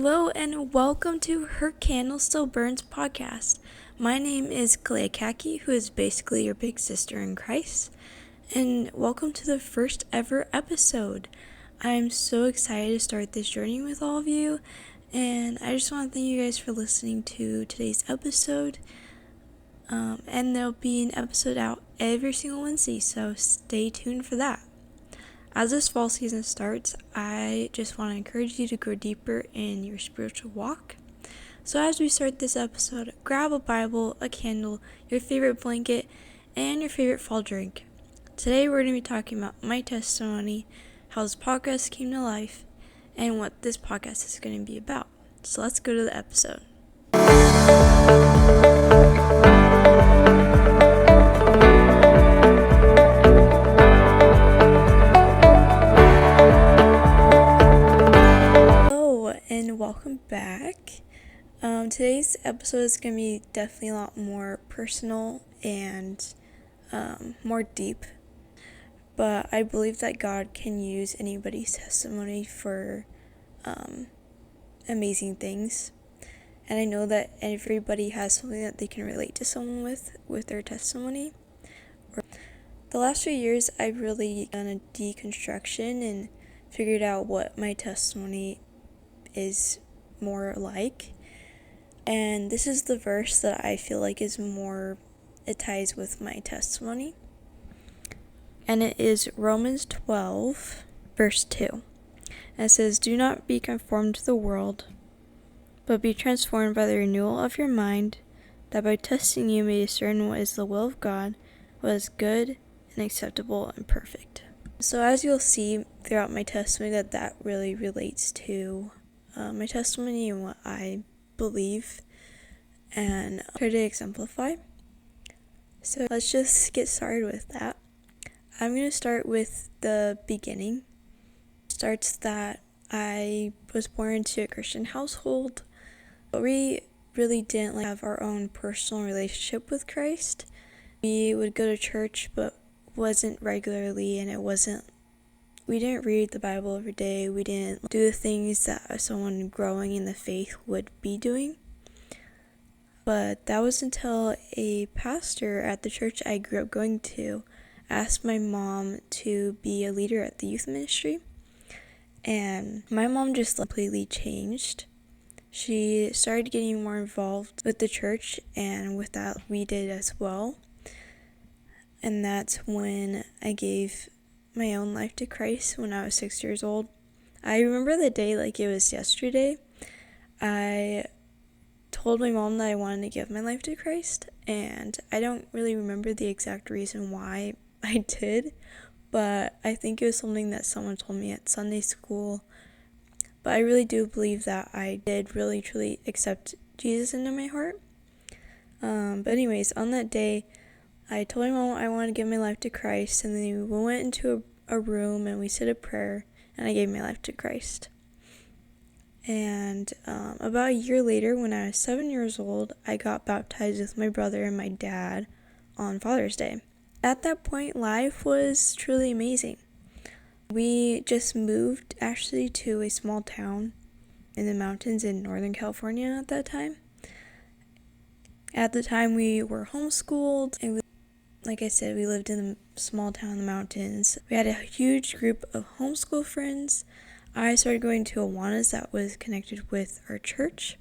Hello and welcome to Her Candle Still Burns podcast. My name is Clea Kaki, who is basically your big sister in Christ, and welcome to the first ever episode. I'm so excited to start this journey with all of you, and I just want to thank you guys for listening to today's episode. And there'll be an episode out every single Wednesday, so stay tuned for that. As this fall season starts, I just want to encourage you to go deeper in your spiritual walk. So as we start this episode, grab a Bible, a candle, your favorite blanket, and your favorite fall drink. Today we're going to be talking about my testimony, how this podcast came to life, and what this podcast is going to be about. So let's go to the episode. And welcome back. Today's episode is going to be definitely a lot more personal and more deep, but I believe that God can use anybody's testimony for amazing things, and I know that everybody has something that they can relate to someone with their testimony. The last few years I've really done a deconstruction and figured out what my testimony is more like, and this is the verse that I feel like is more, it ties with my testimony, and it is Romans 12 verse 2, and it says, "Do not be conformed to the world, but be transformed by the renewal of your mind, that by testing you may discern what is the will of God, what is good and acceptable and perfect." So as you'll see throughout my testimony, that really relates to my testimony and what I believe, and try to exemplify. So let's just get started with that. I'm going to start with the beginning. It starts that I was born into a Christian household, but we really didn't have our own personal relationship with Christ. We would go to church, but wasn't regularly, and we didn't read the Bible every day. We didn't do the things that someone growing in the faith would be doing. But that was until a pastor at the church I grew up going to asked my mom to be a leader at the youth ministry. And my mom just completely changed. She started getting more involved with the church, and with that we did as well. And that's when I gave my own life to Christ when I was 6 years old. I remember the day like it was yesterday. I told my mom that I wanted to give my life to Christ, and I don't really remember the exact reason why I did, but I think it was something that someone told me at Sunday school. But I really do believe that I did really truly accept Jesus into my heart. But anyways, on that day I told my mom I wanted to give my life to Christ, and then we went into a room and we said a prayer, and I gave my life to Christ. And about a year later, when I was 7 years old, I got baptized with my brother and my dad on Father's Day. At that point, life was truly amazing. We just moved actually to a small town in the mountains in Northern California at that time. At the time, we were homeschooled, and like I said, we lived in a small town in the mountains. We had a huge group of homeschool friends. I started going to Awanas that was connected with our church.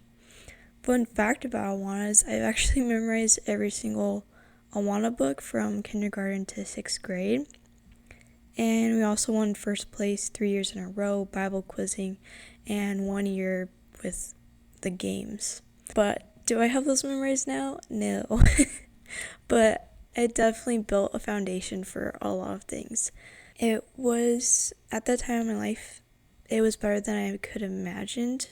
Fun fact about Awanas, I've actually memorized every single Awana book from kindergarten to 6th grade. And we also won first place 3 years in a row, Bible quizzing, and 1 year with the games. But do I have those memorized now? No. But it definitely built a foundation for a lot of things. It was, at that time in my life, it was better than I could have imagined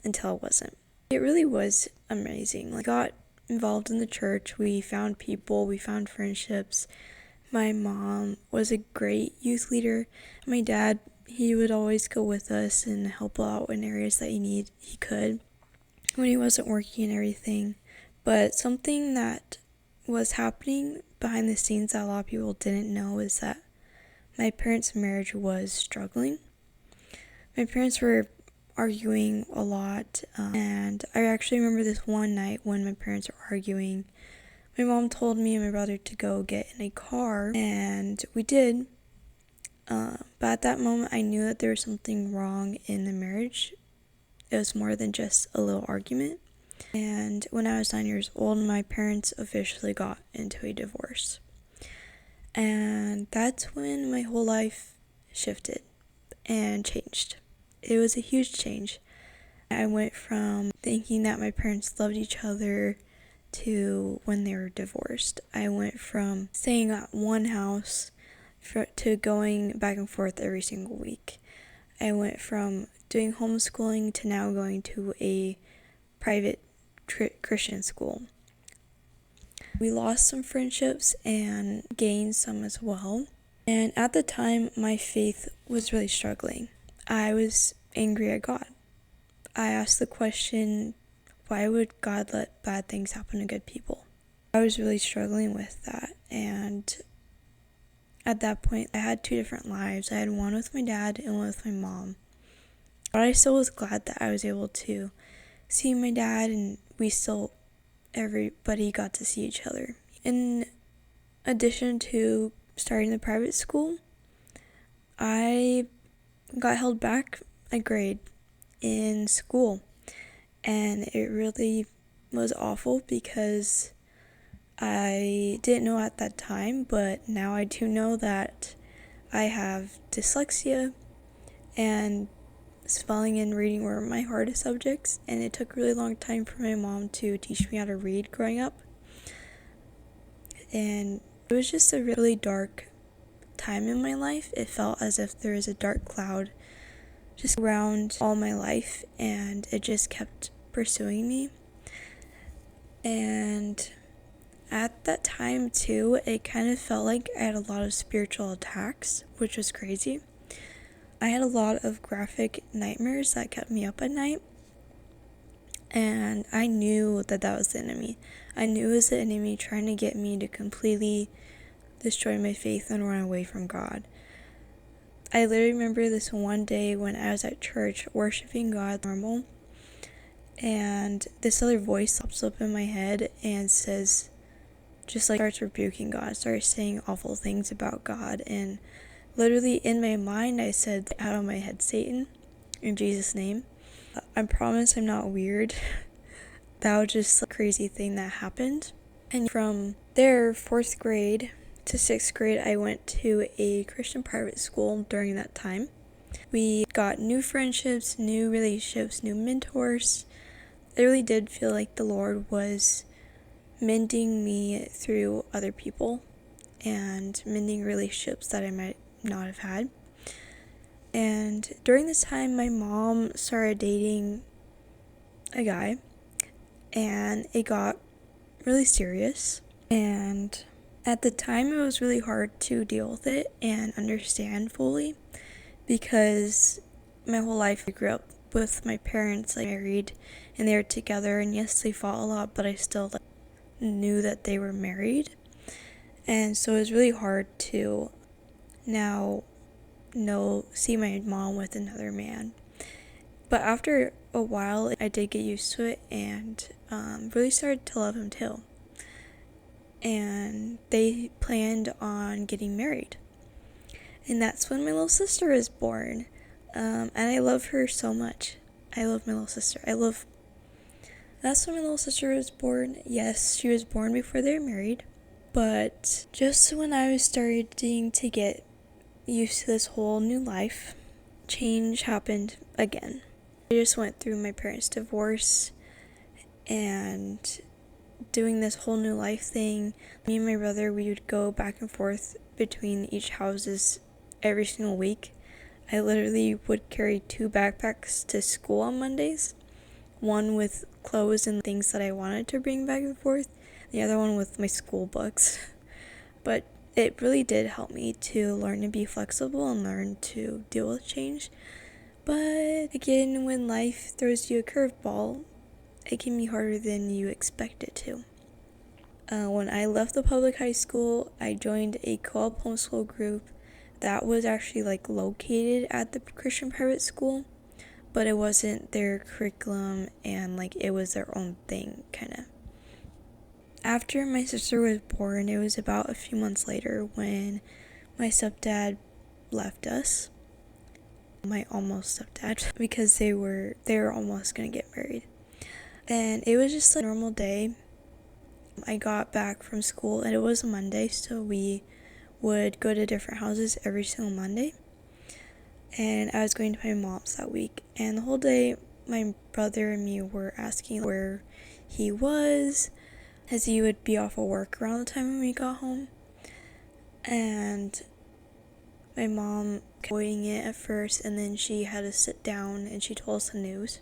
until it wasn't. It really was amazing. I got involved in the church. We found people, we found friendships. My mom was a great youth leader. My dad, he would always go with us and help out in areas that he could when he wasn't working and everything. But something that was happening behind the scenes that a lot of people didn't know is that my parents' marriage was struggling. My parents were arguing a lot. And I actually remember this one night when my parents were arguing. My mom told me and my brother to go get in a car, and we did. But at that moment, I knew that there was something wrong in the marriage. It was more than just a little argument. And when I was 9 years old, my parents officially got into a divorce. And that's when my whole life shifted and changed. It was a huge change. I went from thinking that my parents loved each other to when they were divorced. I went from staying at one house to going back and forth every single week. I went from doing homeschooling to now going to a private Christian school. We lost some friendships and gained some as well. And at the time, my faith was really struggling. I was angry at God. I asked the question, why would God let bad things happen to good people? I was really struggling with that. And at that point, I had 2 different lives. I had one with my dad and one with my mom. But I still was glad that I was able to see my dad, and everybody got to see each other. In addition to starting the private school, I got held back a grade in school, and it really was awful because I didn't know at that time, but now I do know that I have dyslexia, and spelling and reading were my hardest subjects, and it took a really long time for my mom to teach me how to read growing up. And it was just a really dark time in my life. It felt as if there was a dark cloud just around all my life, and it just kept pursuing me. And at that time too, it kind of felt like I had a lot of spiritual attacks, which was crazy. I had a lot of graphic nightmares that kept me up at night, and I knew that was the enemy. I knew it was the enemy trying to get me to completely destroy my faith and run away from God. I literally remember this one day when I was at church worshiping God normal, and this other voice pops up in my head and says, starts rebuking God, starts saying awful things about God, and literally in my mind I said, out of my head, Satan, in Jesus' name. I promise I'm not weird. That was just a crazy thing that happened. And from there, 4th grade to 6th grade, I went to a Christian private school during that time. We got new friendships, new relationships, new mentors. It really did feel like the Lord was mending me through other people and mending relationships that I might not have had. And during this time, my mom started dating a guy, and it got really serious. And at the time, it was really hard to deal with it and understand fully, because my whole life I grew up with my parents married, and they were together, and yes, they fought a lot, but I still knew that they were married. And so it was really hard to now see my mom with another man. But after a while, I did get used to it, and really started to love him too. And they planned on getting married. And that's when my little sister was born. And I love her so much. I love my little sister. That's when my little sister was born. Yes, she was born before they were married. But just when I was starting to get used to this whole new life, change happened again. I just went through my parents' divorce and doing this whole new life thing. Me and my brother, we would go back and forth between each houses every single week. I literally would carry 2 backpacks to school on Mondays, one with clothes and things that I wanted to bring back and forth, the other one with my school books. But it really did help me to learn to be flexible and learn to deal with change. But again, when life throws you a curveball, it can be harder than you expect it to. When I left the public high school, I joined a co-op homeschool group that was actually located at the Christian private school, but it wasn't their curriculum, and like it was their own thing, kind of. After my sister was born, it was about a few months later when my stepdad left us. My almost stepdad, because they were almost gonna get married. And it was just a normal day. I got back from school and it was a Monday, so we would go to different houses every single Monday. And I was going to my mom's that week, and the whole day my brother and me were asking where he was, as he would be off of work around the time when we got home. And my mom kept avoiding it at first, and then she had to sit down and she told us the news.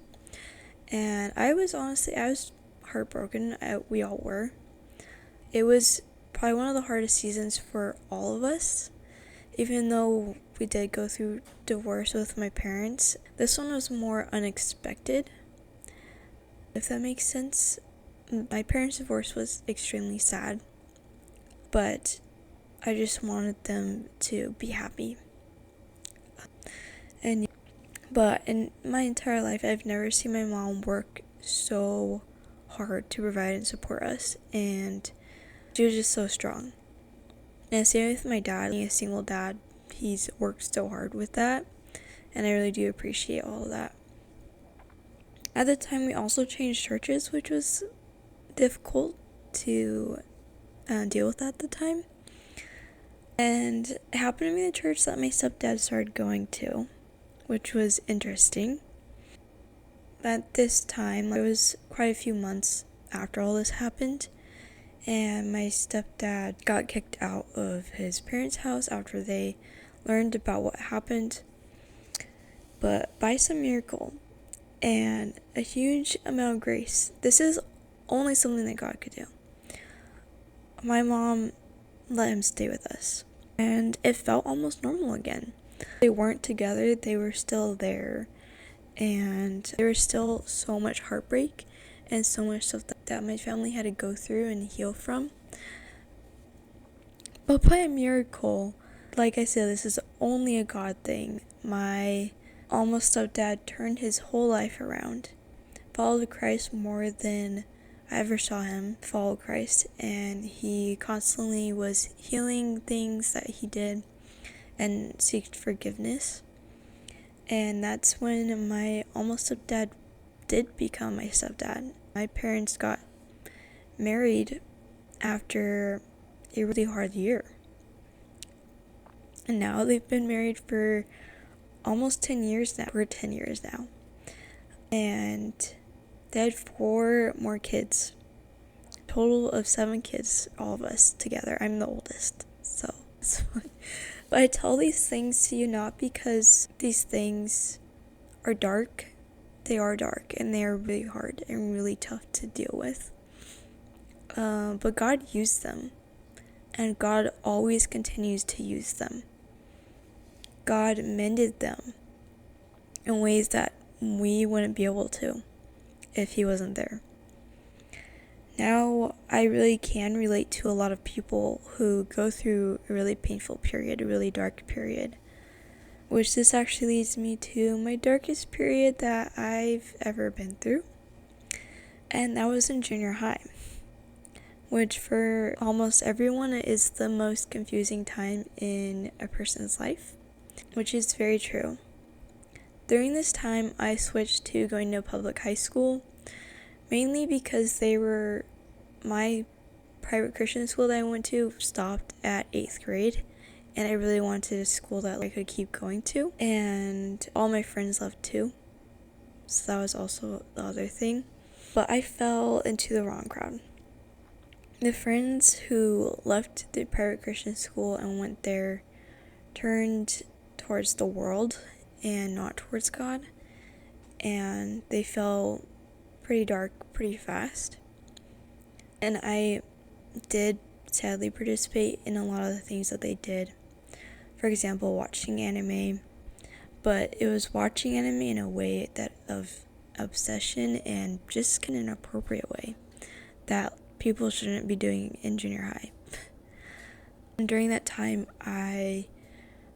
And I was heartbroken. We all were. It was probably one of the hardest seasons for all of us. Even though we did go through divorce with my parents, this one was more unexpected, if that makes sense. My parents' divorce was extremely sad, but I just wanted them to be happy. But in my entire life, I've never seen my mom work so hard to provide and support us, and she was just so strong. And same with my dad. Being a single dad, he's worked so hard with that, and I really do appreciate all of that. At the time, we also changed churches, which was difficult to deal with at the time. And it happened to be the church that my stepdad started going to, which was interesting. At this time, it was quite a few months after all this happened, and my stepdad got kicked out of his parents' house after they learned about what happened. But by some miracle and a huge amount of grace, this is only something that God could do. My mom let him stay with us, and it felt almost normal again. They weren't together, they were still there, and there was still so much heartbreak and so much stuff that my family had to go through and heal from. But by a miracle, like I said, this is only a God thing. My almost stepdad turned his whole life around, followed Christ more than I ever saw him follow Christ, and he constantly was healing things that he did and seeked forgiveness. And that's when my almost stepdad did become my stepdad. My parents got married after a really hard year, and now they've been married for almost 10 years now. We're 10 years now, and they had 4 more kids. Total of 7 kids, all of us together. I'm the oldest, so it's fun. But I tell these things to you not because these things are dark. They are dark, and they are really hard and really tough to deal with. But God used them, and God always continues to use them. God mended them in ways that we wouldn't be able to if he wasn't there. Now I really can relate to a lot of people who go through a really painful period, a really dark period, which this actually leads me to my darkest period that I've ever been through, and that was in junior high, which for almost everyone is the most confusing time in a person's life, which is very true. During this time, I switched to going to a public high school, mainly because my private Christian school that I went to stopped at 8th grade, and I really wanted a school that I could keep going to, and all my friends left too, so that was also the other thing. But I fell into the wrong crowd. The friends who left the private Christian school and went there turned towards the world and not towards God, and they fell pretty dark pretty fast. And I did sadly participate in a lot of the things that they did. For example, watching anime, but it was watching anime in a way that of obsession and just in an inappropriate way that people shouldn't be doing in junior high. And during that time, I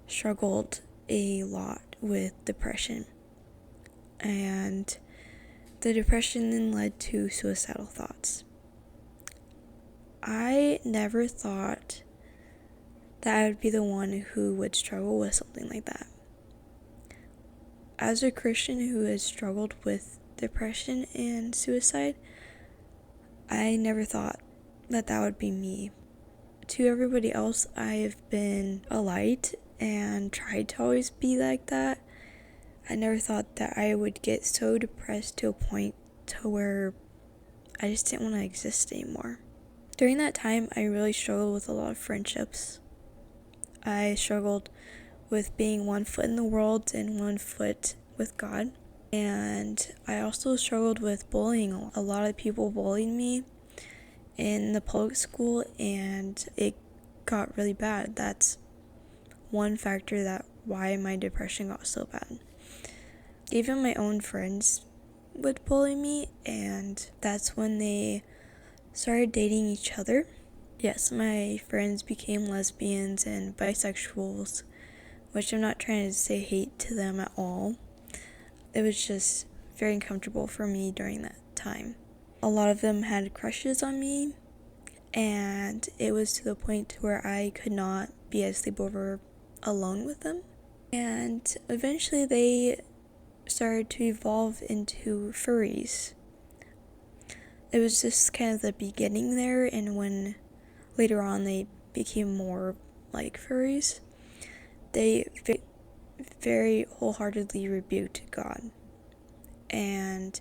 struggled a lot with depression. and the depression then led to suicidal thoughts. I never thought that I would be the one who would struggle with something like that. As a Christian who has struggled with depression and suicide, I never thought that that would be me. To everybody else, I've been a light and tried to always be like that. I never thought that I would get so depressed to a point to where I just didn't want to exist anymore. During that time, I really struggled with a lot of friendships. I struggled with being 1 foot in the world and 1 foot with God. And I also struggled with bullying. A lot of people bullied me in the public school, and it got really bad. That's one factor that why my depression got so bad. Even my own friends would bully me, and that's when they started dating each other. Yes, my friends became lesbians and bisexuals, which I'm not trying to say hate to them at all. It was just very uncomfortable for me during that time. A lot of them had crushes on me, and it was to the point where I could not be at a sleepover alone with them. And eventually they started to evolve into furries. It was just kind of the beginning there, and when later on they became more like furries, they very wholeheartedly rebuked God. And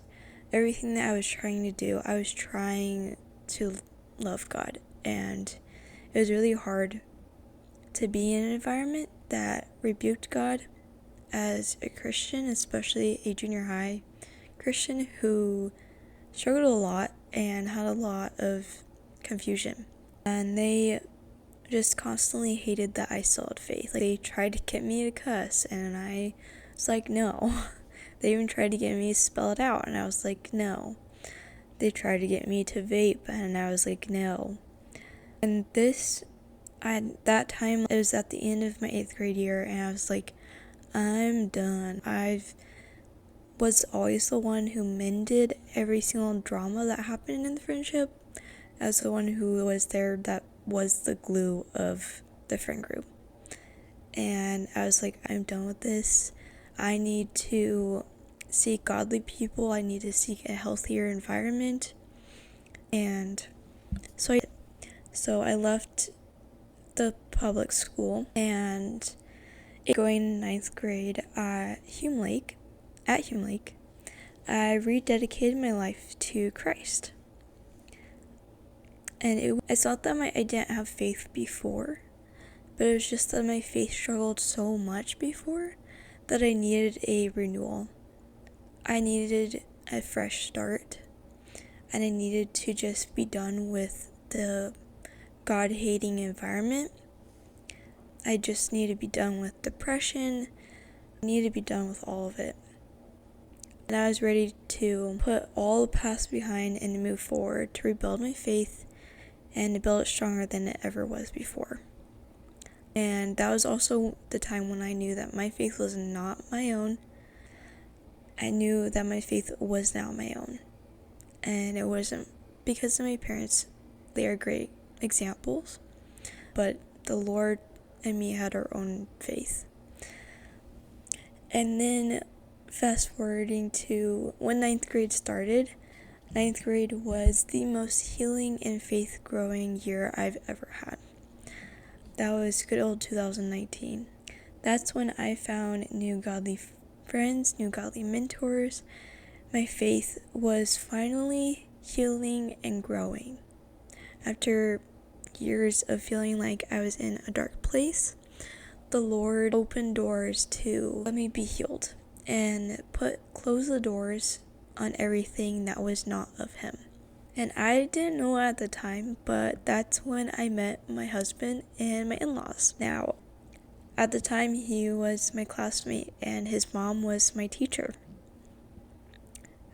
everything that I was trying to do, I was trying to love God. And it was really hard to be in an environment that rebuked God as a Christian, especially a junior high Christian who struggled a lot and had a lot of confusion. And they just constantly hated that I still had faith. Like, they tried to get me to cuss, and I was like, no. They even tried to get me to spell it out, and I was like, no. They tried to get me to vape, and I was like, no. And that time, it was at the end of my 8th grade year, and I was like, I'm done. I was always the one who mended every single drama that happened in the friendship. I was the one who was there that was the glue of the friend group. And I was like, I'm done with this. I need to seek godly people. I need to seek a healthier environment. And so I left the public school, and going in 9th grade at Hume Lake, I rededicated my life to Christ. And it's not that I didn't have faith before, but it was just that my faith struggled so much before that I needed a renewal. I needed a fresh start, and I needed to just be done with the God-hating environment. I just need to be done with depression. I need to be done with all of it. And I was ready to put all the past behind and to move forward, to rebuild my faith and to build it stronger than it ever was before. And that was also the time when I knew that my faith was not my own. I knew that my faith was now my own. And it wasn't because of my parents. They are great examples. But the Lord and me had our own faith. And then fast forwarding to when 9th grade started, 9th grade was the most healing and faith growing year I've ever had. That was good old 2019. That's when I found new godly friends, new godly mentors. My faith was finally healing and growing. After years of feeling like I was in a dark place, the Lord opened doors to let me be healed and close the doors on everything that was not of Him. And I didn't know at the time, but that's when I met my husband and my in-laws. Now, at the time, he was my classmate and his mom was my teacher.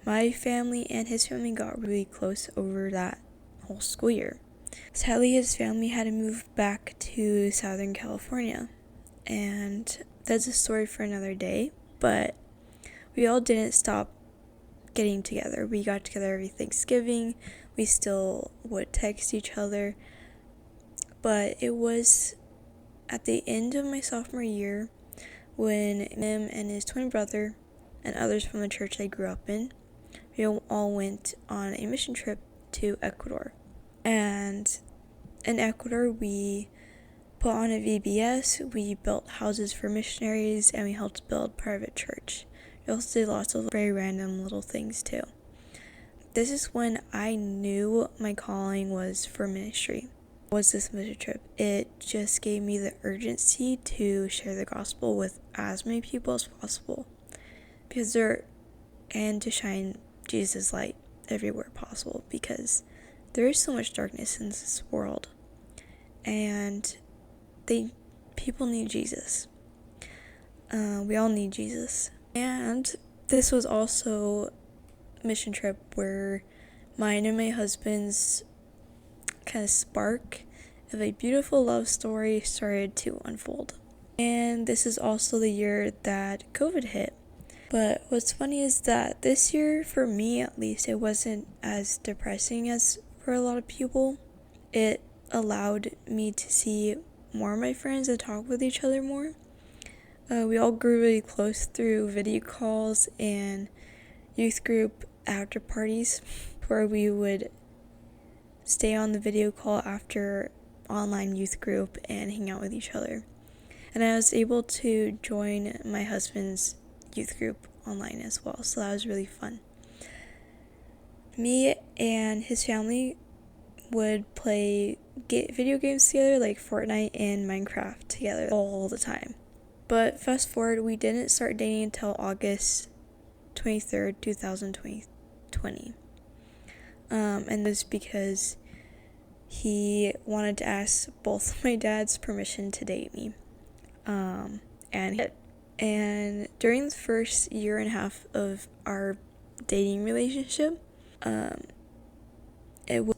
My family and his family got really close over that whole school year. Sadly, his family had to move back to Southern California, and that's a story for another day. But we all didn't stop getting together. We got together every Thanksgiving. We still would text each other. But it was at the end of my sophomore year when him and his twin brother and others from the church I grew up in, we all went on a mission trip to Ecuador. And in Ecuador, we put on a VBS, we built houses for missionaries, and we helped build private church. We also did lots of very random little things too. This is when I knew my calling was for ministry. Was this mission trip? It just gave me the urgency to share the gospel with as many people as possible, and to shine Jesus' light everywhere possible, because there is so much darkness in this world, and people need Jesus. We all need Jesus. And this was also a mission trip where mine and my husband's kind of spark of a beautiful love story started to unfold. And this is also the year that COVID hit. But what's funny is that this year, for me at least, it wasn't as depressing as for a lot of people. It allowed me to see more of my friends and talk with each other more. We all grew really close through video calls and youth group after parties, where we would stay on the video call after online youth group and hang out with each other. And I was able to join my husband's youth group online as well, so that was really fun. Me and his family would get video games together, like Fortnite and Minecraft together all the time. But fast forward, we didn't start dating until August 23rd, 2020. And this because he wanted to ask both of my dads permission to date me. And during the first year and a half of our dating relationship, it was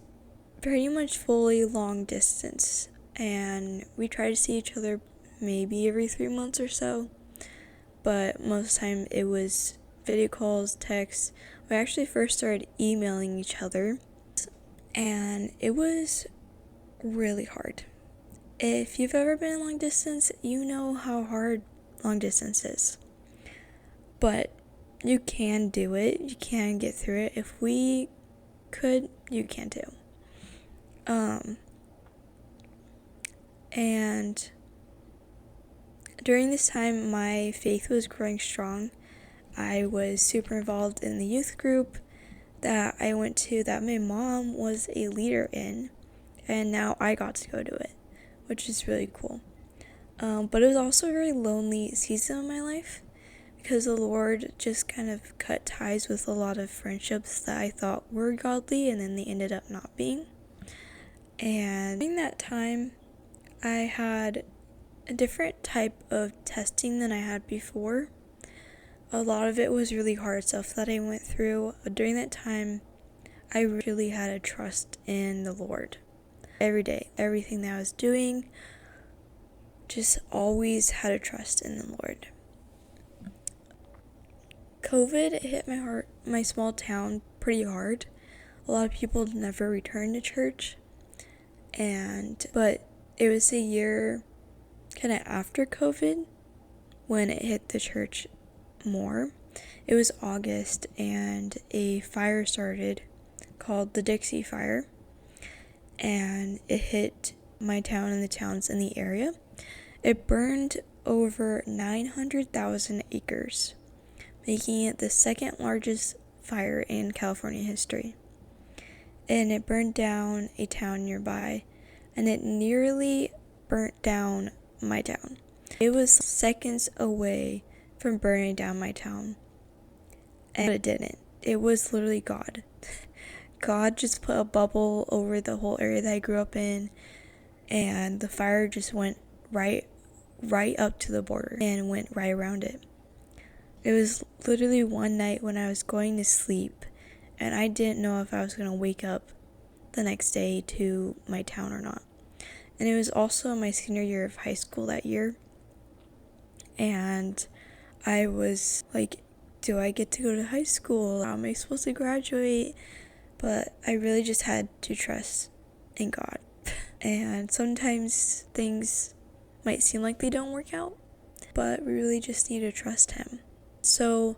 pretty much fully long distance, and we tried to see each other maybe every 3 months or so, but most of the time it was video calls, texts. We actually first started emailing each other, and it was really hard. If you've ever been long distance, you know how hard long distance is. But you can do it. You can get through it. If we could, you can too. And during this time, my faith was growing strong. I was super involved in the youth group that I went to, that my mom was a leader in, and now I got to go to it, which is really cool. But it was also a very lonely season of my life, because the Lord just kind of cut ties with a lot of friendships that I thought were godly, and then they ended up not being. And during that time, I had a different type of testing than I had before. A lot of it was really hard stuff that I went through. But during that time, I really had a trust in the Lord. Every day, everything that I was doing, just always had a trust in the Lord. COVID hit my small town pretty hard. A lot of people never returned to church. But it was a year kind of after COVID when it hit the church more. It was August, and a fire started called the Dixie Fire, and it hit my town and the towns in the area. It burned over 900,000 acres, making it the second largest fire in California history. And it burned down a town nearby, and it nearly burnt down my town. It was seconds away from burning down my town, and it didn't. It was literally God. God just put a bubble over the whole area that I grew up in, and the fire just went right up to the border and went right around it. It was literally one night when I was going to sleep, and I didn't know if I was going to wake up the next day to my town or not. And it was also my senior year of high school that year, and I was do I get to go to high school? How am I supposed to graduate? But I really just had to trust in God. And sometimes things might seem like they don't work out, but we really just need to trust Him. So,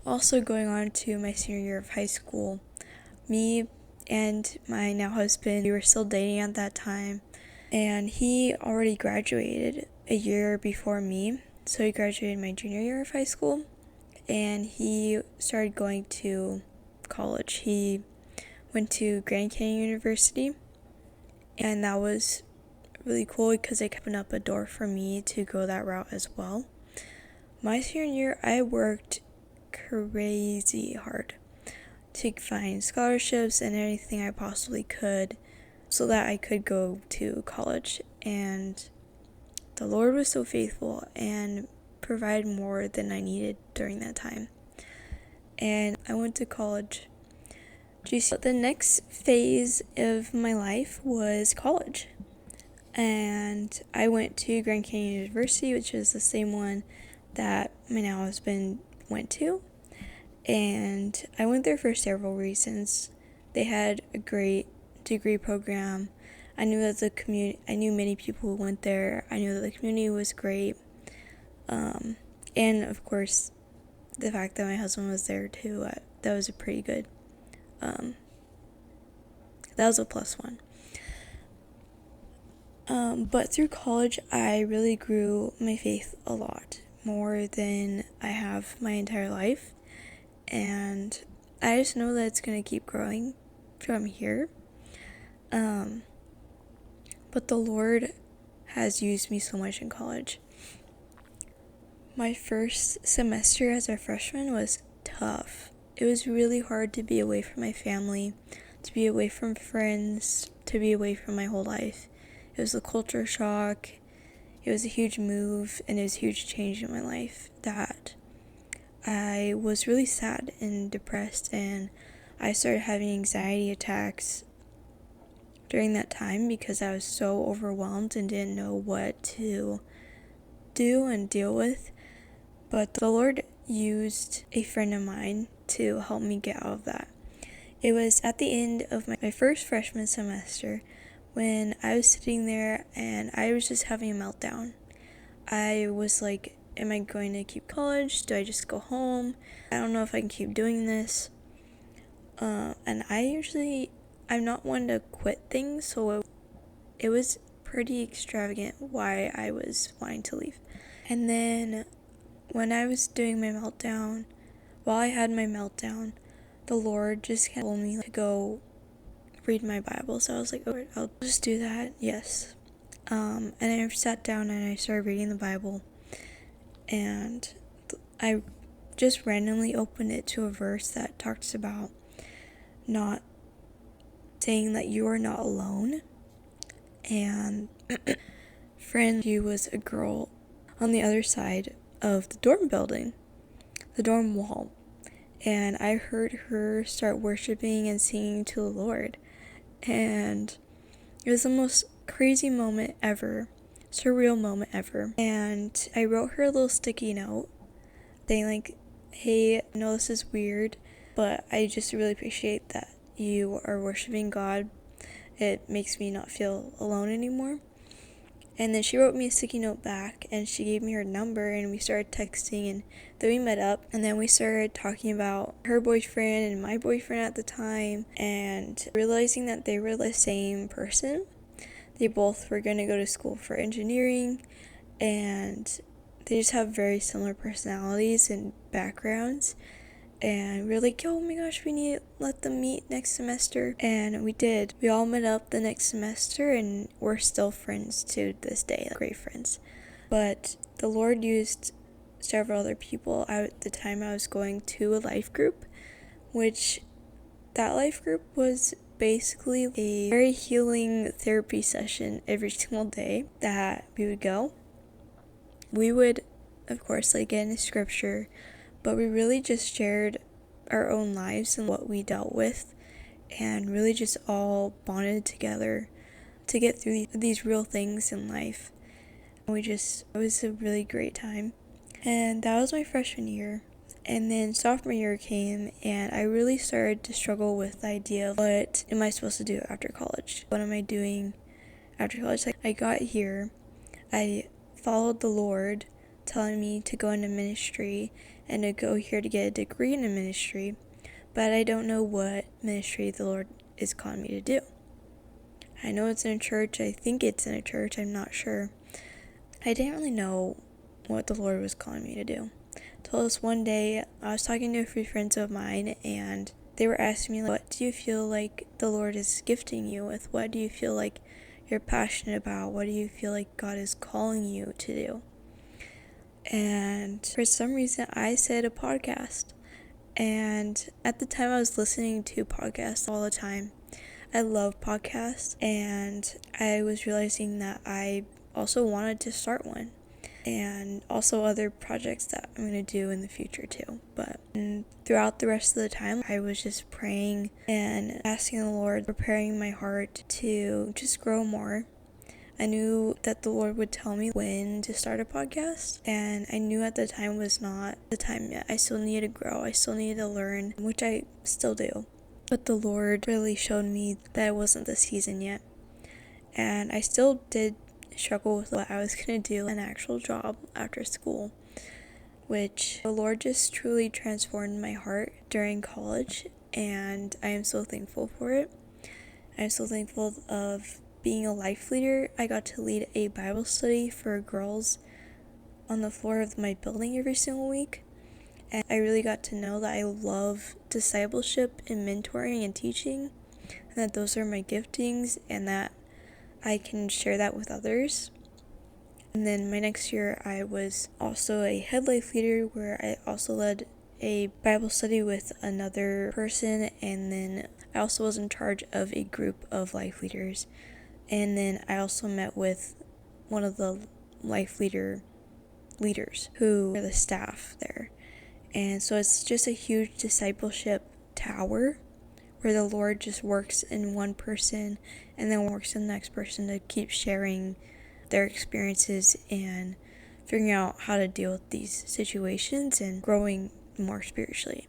also going on to my senior year of high school, me and my now husband, we were still dating at that time, and he already graduated a year before me. So he graduated my junior year of high school, and he started going to college. He went to Grand Canyon University, and that was really cool because it opened up a door for me to go that route as well. My senior year, I worked crazy hard to find scholarships and anything I possibly could so that I could go to college. And the Lord was so faithful and provided more than I needed during that time. And I went to college. The next phase of my life was college. And I went to Grand Canyon University, which is the same one that my now husband went to. And I went there for several reasons. They had a great degree program. I knew many people who went there. I knew that the community was great. And of course, the fact that my husband was there too, that was a pretty good, that was a plus one. But through college, I really grew my faith a lot, more than I have my entire life. And I just know that it's going to keep growing from here. But the Lord has used me so much in college. My first semester as a freshman was tough. It was really hard to be away from my family, to be away from friends, to be away from my whole life. It was a culture shock. It was a huge move, and it was a huge change in my life that I was really sad and depressed, and I started having anxiety attacks during that time because I was so overwhelmed and didn't know what to do and deal with. But the Lord used a friend of mine to help me get out of that. It was at the end of my first freshman semester when I was sitting there and I was just having a meltdown. I was like, am I going to keep college? Do I just go home? I don't know if I can keep doing this. And I'm not one to quit things, so it was pretty extravagant why I was wanting to leave. And then when I was doing my meltdown, while I had my meltdown, the Lord just told me to go read my Bible. So I was like, oh, I'll just do that. Yes. And I sat down and I started reading the Bible. And I just randomly opened it to a verse that talks about not saying that you are not alone. And friend, she was a girl on the other side of the dorm building, the dorm wall. And I heard her start worshiping and singing to the Lord. And it was the most crazy moment ever, surreal moment ever. And I wrote her a little sticky note saying like, hey, I know this is weird, but I just really appreciate that you are worshiping God. It makes me not feel alone anymore. And then she wrote me a sticky note back, and she gave me her number, and we started texting, and then we met up, and then we started talking about her boyfriend and my boyfriend at the time, and realizing that they were the same person. They both were going to go to school for engineering, and they just have very similar personalities and backgrounds. And we were like, oh my gosh, we need to let them meet next semester. And we did. We all met up the next semester, and we're still friends to this day, great friends. But the Lord used several other people. At the time, I was going to a life group, which that life group was basically a very healing therapy session every single day that we would go. We would, of course, get into scripture, but we really just shared our own lives and what we dealt with, and really just all bonded together to get through these real things in life. It was a really great time. And that was my freshman year. And then sophomore year came, and I really started to struggle with the idea of what am I supposed to do after college? What am I doing after college? Like, I got here, I followed the Lord telling me to go into ministry and to go here to get a degree in a ministry, but I don't know what ministry the Lord is calling me to do. I know it's in a church, I think it's in a church, I'm not sure. I didn't really know what the Lord was calling me to do. Till this one day, I was talking to a few friends of mine, and they were asking me, like, what do you feel like the Lord is gifting you with? What do you feel like you're passionate about? What do you feel like God is calling you to do? And for some reason, I said a podcast. And at the time, I was listening to podcasts all the time. I love podcasts, and I was realizing that I also wanted to start one, and also other projects that I'm going to do in the future too. But throughout the rest of the time, I was just praying and asking the Lord, preparing my heart to just grow more. I knew that the Lord would tell me when to start a podcast, and I knew at the time was not the time yet. I still needed to grow, I still needed to learn, which I still do. But the Lord really showed me that it wasn't the season yet. And I still did struggle with what I was going to do, an actual job after school, which the Lord just truly transformed my heart during college, and I am so thankful for it. I'm so thankful of being a life leader. I got to lead a Bible study for girls on the floor of my building every single week, and I really got to know that I love discipleship and mentoring and teaching, and that those are my giftings, and that I can share that with others. And then my next year, I was also a head life leader, where I also led a Bible study with another person, and then I also was in charge of a group of life leaders. And then I also met with one of the life leaders who are the staff there. And so it's just a huge discipleship tower where the Lord just works in one person and then works in the next person to keep sharing their experiences and figuring out how to deal with these situations and growing more spiritually.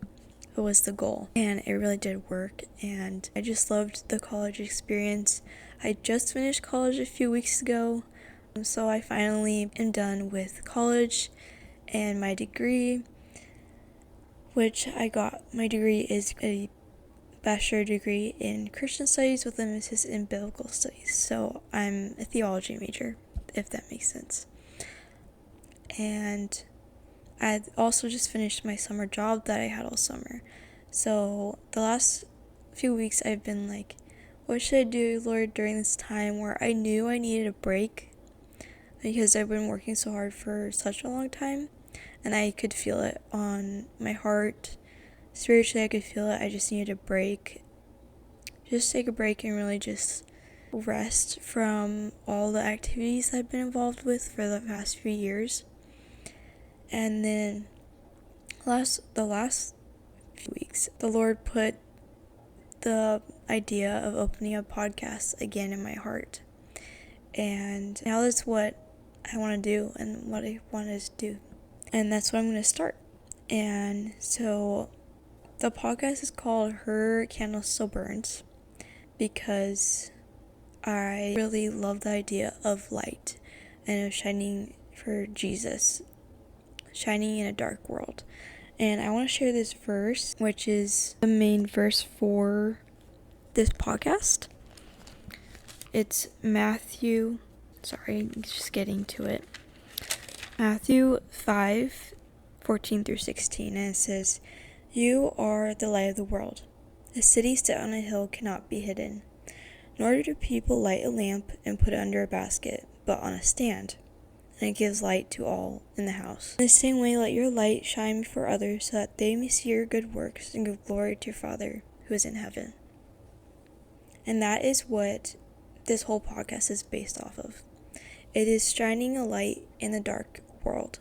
It was the goal, and it really did work, and I just loved the college experience. I just finished college a few weeks ago, so I finally am done with college and my degree, which I got. My degree is a bachelor degree in Christian studies with an emphasis in biblical studies, so I'm a theology major, if that makes sense. And I also just finished my summer job that I had all summer. So the last few weeks I've been like, what should I do, Lord, during this time where I knew I needed a break because I've been working so hard for such a long time, and I could feel it on my heart. Spiritually, I could feel it. I just needed a break. Just take a break and really just rest from all the activities I've been involved with for the past few years. And then the last few weeks, the Lord put the idea of opening a podcast again in my heart. And now that's what I want to do and what I wanted to do. And that's what I'm going to start. And so the podcast is called Her Candle Still Burns because I really love the idea of light and of shining for Jesus, shining in a dark world. And I want to share this verse, which is the main verse for this podcast. It's Matthew, just getting to it. Matthew 5:14 through 16, and it says, "You are the light of the world. A city set on a hill cannot be hidden. Nor do people light a lamp and put it under a basket, but on a stand, and it gives light to all in the house. In the same way, let your light shine before others, so that they may see your good works and give glory to your Father who is in heaven." And that is what this whole podcast is based off of. It is shining a light in the dark world.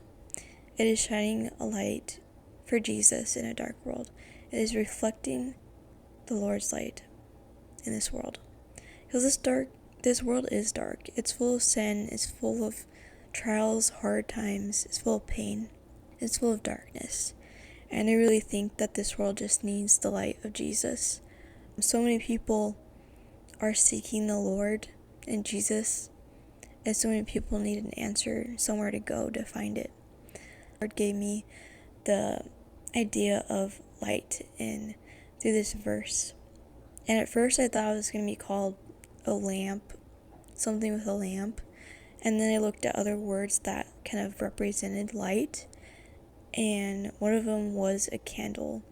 It is shining a light for Jesus in a dark world. It is reflecting the Lord's light in this world. Because this world is dark. It's full of sin. It's full of trials, hard times. It's full of pain. It's full of darkness. And I really think that this world just needs the light of Jesus. So many people are seeking the Lord and Jesus, and so many people need an answer, somewhere to go to find it. The Lord gave me the idea of light in through this verse. And at first I thought it was going to be called a lamp, something with a lamp. And then I looked at other words that kind of represented light, and one of them was a candle.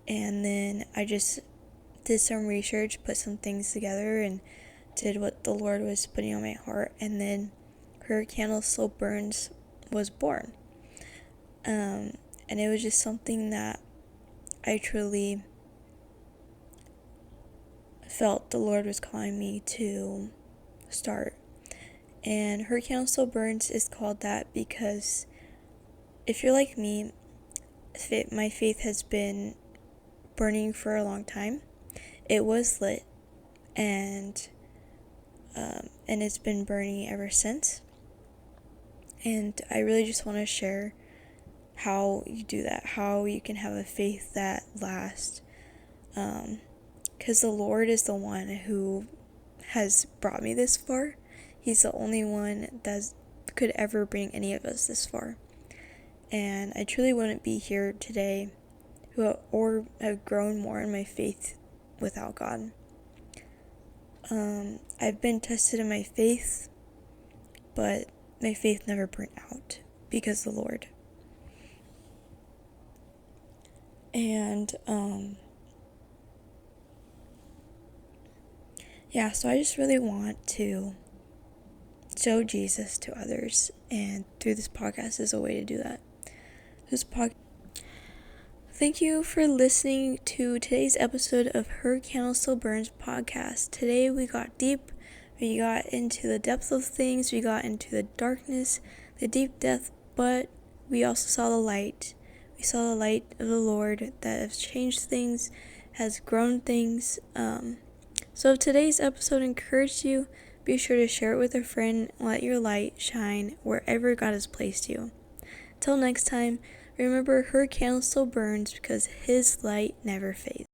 And then I just did some research, put some things together, and did what the Lord was putting on my heart. And then Her Candle Still Burns was born. And it was just something that I truly felt the Lord was calling me to start. And Her Candle Still Burns is called that because if you're like me, my faith has been burning for a long time. It was lit, and it's been burning ever since. And I really just want to share how you do that, how you can have a faith that lasts. Because the Lord is the one who has brought me this far. He's the only one that could ever bring any of us this far. And I truly wouldn't be here today or have grown more in my faith without God. I've been tested in my faith, but my faith never burnt out because of the Lord. And so I just really want to show Jesus to others, and through this podcast is a way to do that. Thank you for listening to today's episode of Her Candle Still Burns podcast. Today we got deep, we got into the depth of things, we got into the darkness, the deep depth, but we also saw the light. We saw the light of the Lord that has changed things, has grown things. So if today's episode encouraged you, be sure to share it with a friend and let your light shine wherever God has placed you. Till next time, remember, Her candle still burns because His light never fades.